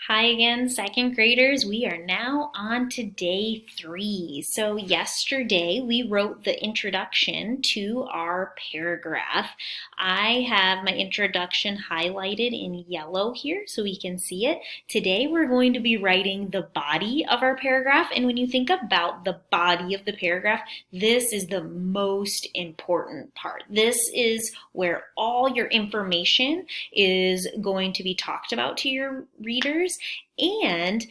Hi again, second graders. We are now on to day 3. So yesterday we wrote the introduction to our paragraph. I have my introduction highlighted in yellow here so we can see it. Today we're going to be writing the body of our paragraph, and when you think about the body of the paragraph, this is the most important part. This is where all your information is going to be talked about to your readers, and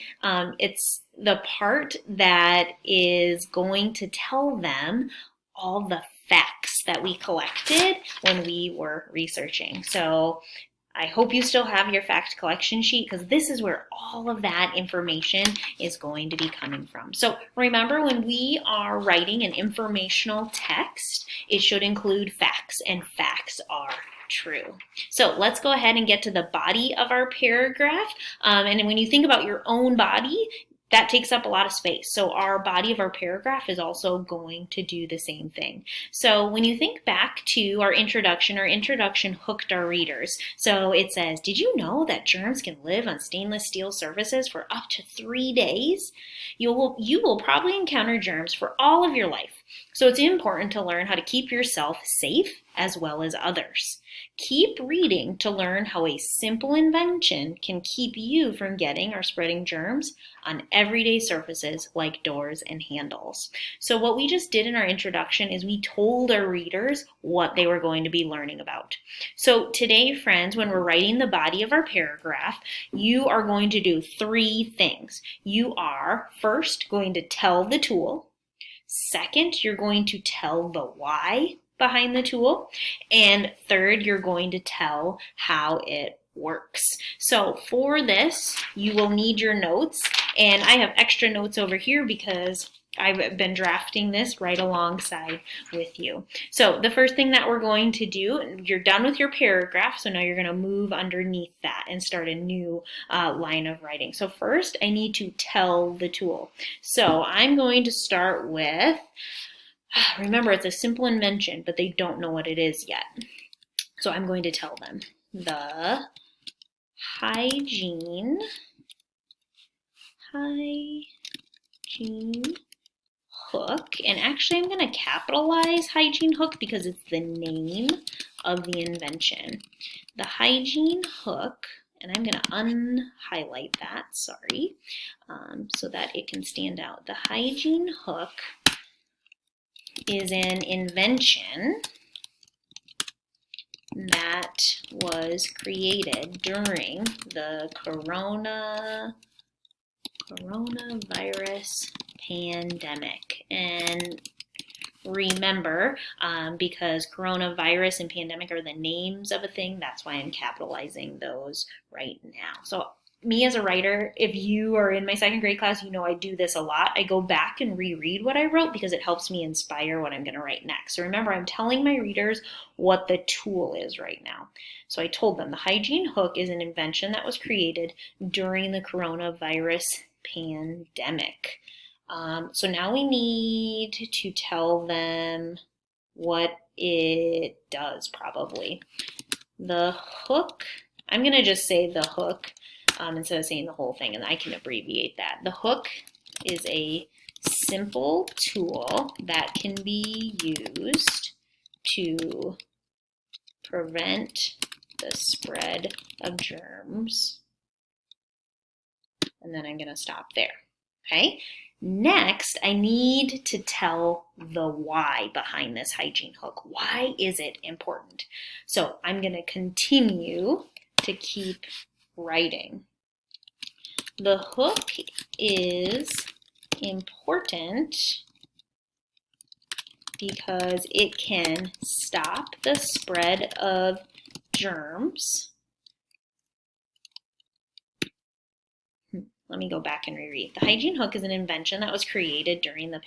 it's the part that is going to tell them all the facts that we collected when we were researching. So I hope you still have your fact collection sheet, because this is where all of that information is going to be coming from. So remember, when we are writing an informational text, it should include facts, and facts are true. So let's go ahead and get to the body of our paragraph. And when you think about your own body, that takes up a lot of space. So our body of our paragraph is also going to do the same thing. So when you think back to our introduction hooked our readers. So it says, did you know that germs can live on stainless steel surfaces for up to 3 days? You will probably encounter germs for all of your life. So it's important to learn how to keep yourself safe as well as others. Keep reading to learn how a simple invention can keep you from getting or spreading germs on everyday surfaces like doors and handles. So what we just did in our introduction is we told our readers what they were going to be learning about. So today, friends, when we're writing the body of our paragraph, you are going to do 3 things. You are first going to tell the tool. Second, you're going to tell the why behind the tool. And third, you're going to tell how it works. So for this, you will need your notes, and I have extra notes over here because I've been drafting this right alongside with you. So the first thing that we're going to do, you're done with your paragraph, so now you're going to move underneath that and start a new line of writing. So first, I need to tell the tool. So I'm going to start with, remember, it's a simple invention, but they don't know what it is yet. So I'm going to tell them the hygiene hook, and actually I'm going to capitalize hygiene hook because it's the name of the invention. The hygiene hook, and I'm going to unhighlight that, sorry, so that it can stand out. The hygiene hook is an invention that was created during the coronavirus pandemic. And remember, because coronavirus and pandemic are the names of a thing, that's why I'm capitalizing those right now. So me as a writer, if you are in my second grade class, you know I do this a lot. I go back and reread what I wrote because it helps me inspire what I'm going to write next. So remember, I'm telling my readers what the tool is right now. So I told them the hygiene hook is an invention that was created during the coronavirus pandemic. So now we need to tell them what it does, probably. The hook, I'm going to just say the hook instead of saying the whole thing, and I can abbreviate that. The hook is a simple tool that can be used to prevent the spread of germs. And then I'm going to stop there. Okay? Next, I need to tell the why behind this hygiene hook. Why is it important? So I'm going to continue to keep writing. The hook is important because it can stop the spread of germs. Let me go back and reread. The hygiene hook is an invention that was created during the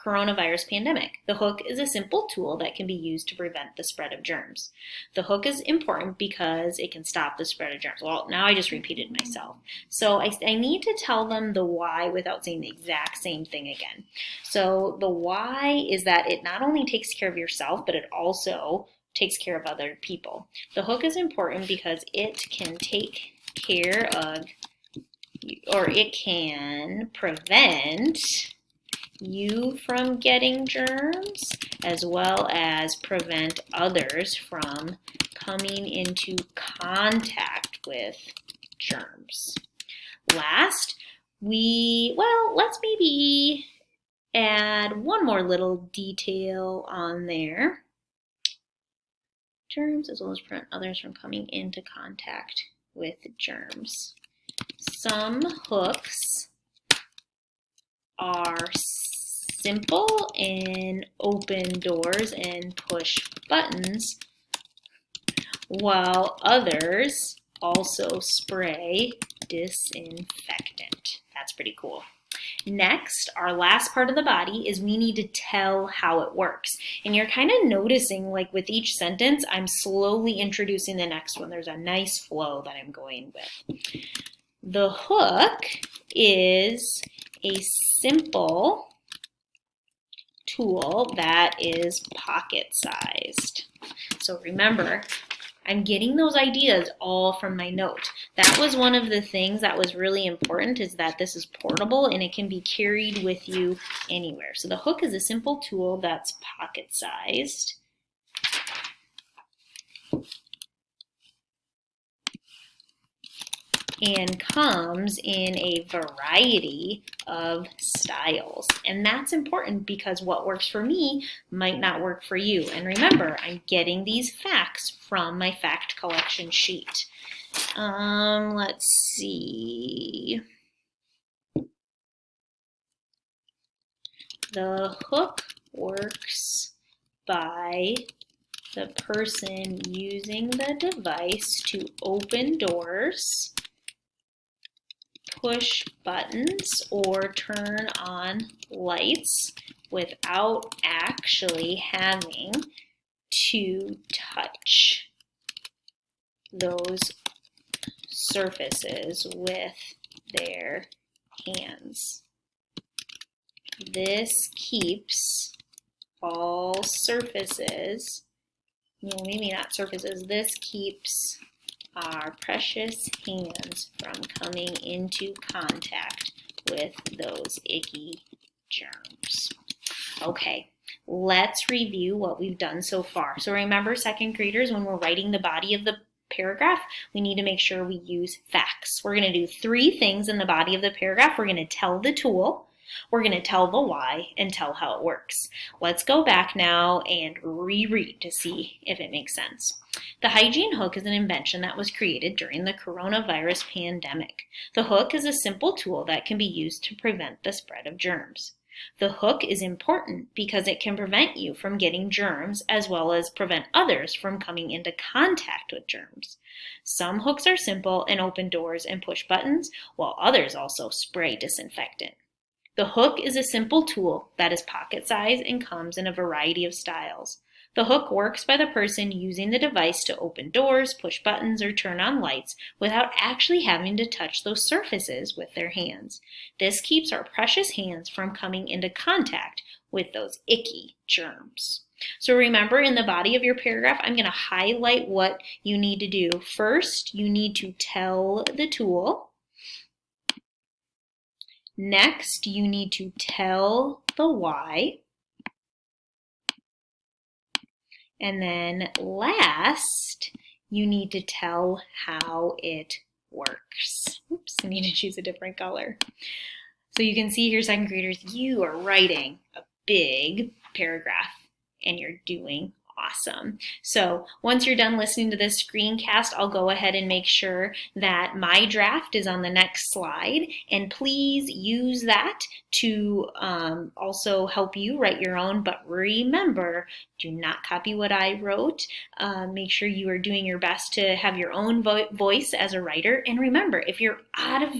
coronavirus pandemic. The hook is a simple tool that can be used to prevent the spread of germs. The hook is important because it can stop the spread of germs. Well, now I just repeated myself. So I need to tell them the why without saying the exact same thing again. So the why is that it not only takes care of yourself, but it also takes care of other people. The hook is important because it can take care of or it can prevent you from getting germs, as well as prevent others from coming into contact with germs. Last, let's maybe add one more little detail on there. Germs, as well as prevent others from coming into contact with germs. Some hooks are simple and open doors and push buttons, while others also spray disinfectant. That's pretty cool. Next, our last part of the body is we need to tell how it works. And you're kind of noticing, like with each sentence, I'm slowly introducing the next one. There's a nice flow that I'm going with. The hook is a simple tool that is pocket-sized. So remember, I'm getting those ideas all from my note. That was one of the things that was really important, is that this is portable and it can be carried with you anywhere. So the hook is a simple tool that's pocket-sized. And comes in a variety of styles. And that's important because what works for me might not work for you. And remember, I'm getting these facts from my fact collection sheet. Let's see. The hook works by the person using the device to open doors, push buttons, or turn on lights without actually having to touch those surfaces with their hands. This keeps all surfaces, well, maybe not surfaces, this keeps our precious hands from coming into contact with those icky germs. Okay, let's review what we've done so far. So remember, second graders, when we're writing the body of the paragraph, we need to make sure we use facts. We're going to do 3 things in the body of the paragraph. We're going to tell the tool, we're going to tell the why, and tell how it works. Let's go back now and reread to see if it makes sense. The hygiene hook is an invention that was created during the coronavirus pandemic. The hook is a simple tool that can be used to prevent the spread of germs. The hook is important because it can prevent you from getting germs, as well as prevent others from coming into contact with germs. Some hooks are simple and open doors and push buttons, while others also spray disinfectant. The hook is a simple tool that is pocket-sized and comes in a variety of styles. The hook works by the person using the device to open doors, push buttons, or turn on lights without actually having to touch those surfaces with their hands. This keeps our precious hands from coming into contact with those icky germs. So remember, in the body of your paragraph, I'm going to highlight what you need to do. First, you need to tell the tool. Next, you need to tell the why. And then last, you need to tell how it works. Oops, I need to choose a different color. So you can see here, second graders, you are writing a big paragraph and you're doing awesome. So once you're done listening to this screencast, I'll go ahead and make sure that my draft is on the next slide, and please use that to also help you write your own. But remember, do not copy what I wrote. Make sure you are doing your best to have your own voice as a writer. And remember, if you're out of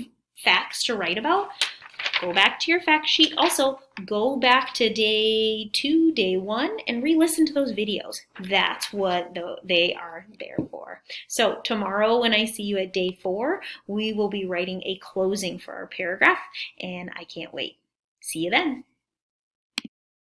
facts to write about, go back to your fact sheet. Also, go back to day 2, day 1, and re-listen to those videos. That's what they are there for. So tomorrow when I see you at day 4, we will be writing a closing for our paragraph, and I can't wait. See you then.